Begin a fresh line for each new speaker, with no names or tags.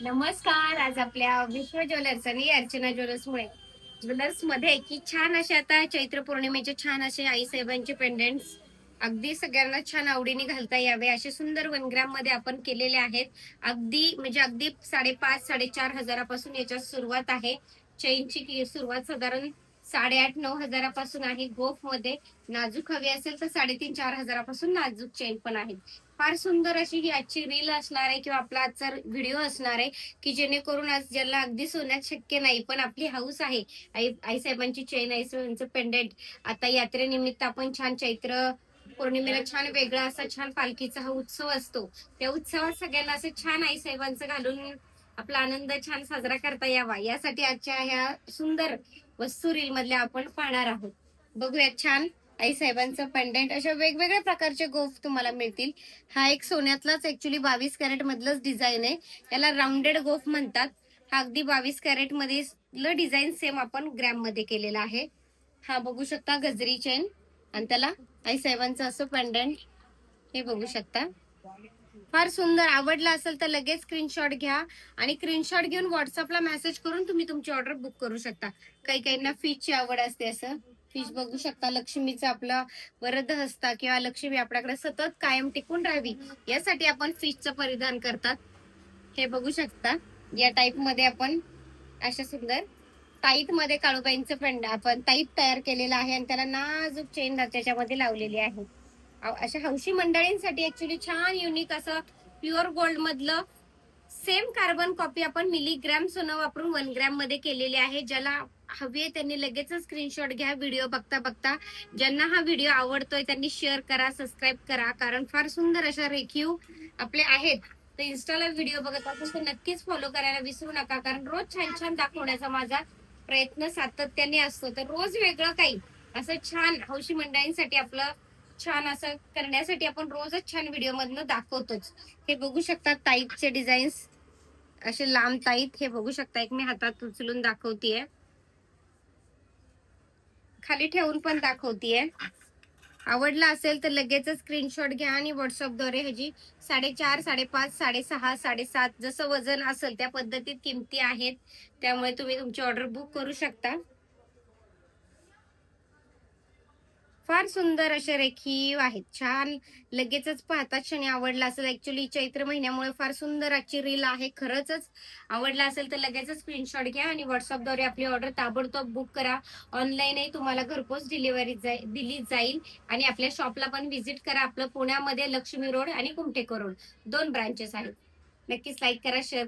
नमस्कार. आज आपल्या विश्व ज्वेलर्स आणि अर्चना ज्वेलर्स मध्ये की छान असे आता चैत्र पौर्णिमेचे छान असे आईसाहेबांचे पेंडेंट्स अगदी सगळ्यांना छान आवडीने घालता यावे असे सुंदर 1 ग्रॅम मध्ये आपण केलेले आहेत. अगदी 5.5 4.5 हजारापासून याच्यात सुरुवात आहे. चेनची सुरुवात साधारण 8.5 9 हजारापासून आहे. गोफ मध्ये नाजूक हवी असेल तर 3.5 4 हजारापासून नाजूक चेन पण आहे. फार सुंदर अशी ही आजची रील असणार आहे किंवा आपला आजचा व्हिडिओ असणार आहे की जेणेकरून आज ज्याला अगदी सोन्यात शक्य नाही पण आपली हाऊस आहे. आईसाहेबांची चेन, आईसाहेबांचं पेंडेंट. आता यात्रेनिमित्त आपण छान चैत्र पौर्णिमेला छान वेगळा असा छान पालखीचा हा उत्सव असतो. त्या उत्सवात सगळ्यांना असं छान आईसाहेबांचं घालून आपला आनंद छान साजरा करता यावा यासाठी आजच्या ह्या सुंदर वस्तू रील मधल्या आपण पाहणार आहोत. बघूयात छान आईसाहेबांचं पेंडेंट. अशा वेगवेगळ्या प्रकारचे गोफ तुम्हाला मिळतील. हा एक सोन्यातलाच ऍक्च्युली 22 कॅरेट मधलंच डिझाईन आहे. याला राऊंडेड गोफ म्हणतात. हा अगदी 22 कॅरेट मध्ये डिझाईन सेम आपण ग्रॅम मध्ये केलेला आहे. हा बघू शकता गजरी चेन आणि त्याला आईसाहेबांचं असं पेंडेंट हे बघू शकता. फार सुंदर. आवडला असेल तर लगेच स्क्रीनशॉट घ्या आणि स्क्रीनशॉट घेऊन व्हॉट्सअपला मेसेज करून तुम्ही तुमची ऑर्डर बुक करू शकता. काही काहींना फिशची आवड असते. असं फिश बघू शकता. लक्ष्मीचा आपला वरद हस्ता किंवा लक्ष्मी आपल्याकडे सतत कायम टिकून राहावी यासाठी आपण फिशचं परिधान करतात. हे बघू शकता. या टाईप मध्ये आपण अशा सुंदर ताईत मध्ये काळूबाईंचं पेंड आपण ताईत तयार केलेलं आहे आणि त्याला नाजूक चेन त्याच्यामध्ये लावलेली आहे. अशा हौशी मंडळींसाठी ऍक्च्युली छान युनिक असं प्युअर गोल्ड मधलं सेम कार्बन कॉपी आपण मिलीग्रॅम सोनं वापरून 1 ग्रॅम मध्ये केलेली आहे. ज्याला हवी आहे त्यांनी लगेच स्क्रीनशॉट घ्या. व्हिडिओ बघता बघता ज्यांना हा व्हिडिओ आवडतोय त्यांनी शेअर करा, सबस्क्राईब करा. कारण फार सुंदर अशा रेखीव आपले आहेत. तर इन्स्टाला व्हिडिओ बघत असेल तर नक्कीच फॉलो करायला विसरू नका. कारण रोज छान छान दाखवण्याचा माझा प्रयत्न सातत्याने असतो. तर रोज वेगळं काही असं छान हौशी मंडळींसाठी आपलं छान असं करण्यासाठी आपण रोजच छान व्हिडिओ मधनं दाखवतोच. हे बघू शकता ताईतचे डिझाईन्स असे लांब ताईत. हे बघू शकता. एक मी हातात उचलून दाखवतीये, खाली ठेवून पण दाखवतीये. आवडला असेल तर लगेच स्क्रीनशॉट घ्या आणि व्हॉट्सअपद्वारे ह्याची 4.5 5.5 6.5 7.5 जसं वजन असेल त्या पद्धतीत किमती आहेत. त्यामुळे तुम्ही तुमची ऑर्डर बुक करू शकता. फार सुंदर असे रेखीव आहेत. छान लगेचच पाहतात क्षणी आवडला असेल. ऍक्च्युली चैत्र महिन्यामुळे फार सुंदर आजची रील आहे. खरंच आवडला असेल तर लगेच स्क्रीनशॉट घ्या आणि व्हॉट्सअपद्वारे आपली ऑर्डर ताबडतोब बुक करा. ऑनलाईनही तुम्हाला घरपोच डिलिव्हरी दिली जाईल आणि आपल्या शॉपला पण व्हिजिट करा. आपलं पुण्यामध्ये लक्ष्मी रोड आणि कुमठेकर रोड 2 ब्रांचेस आहेत. नक्कीच लाईक करा, शेअर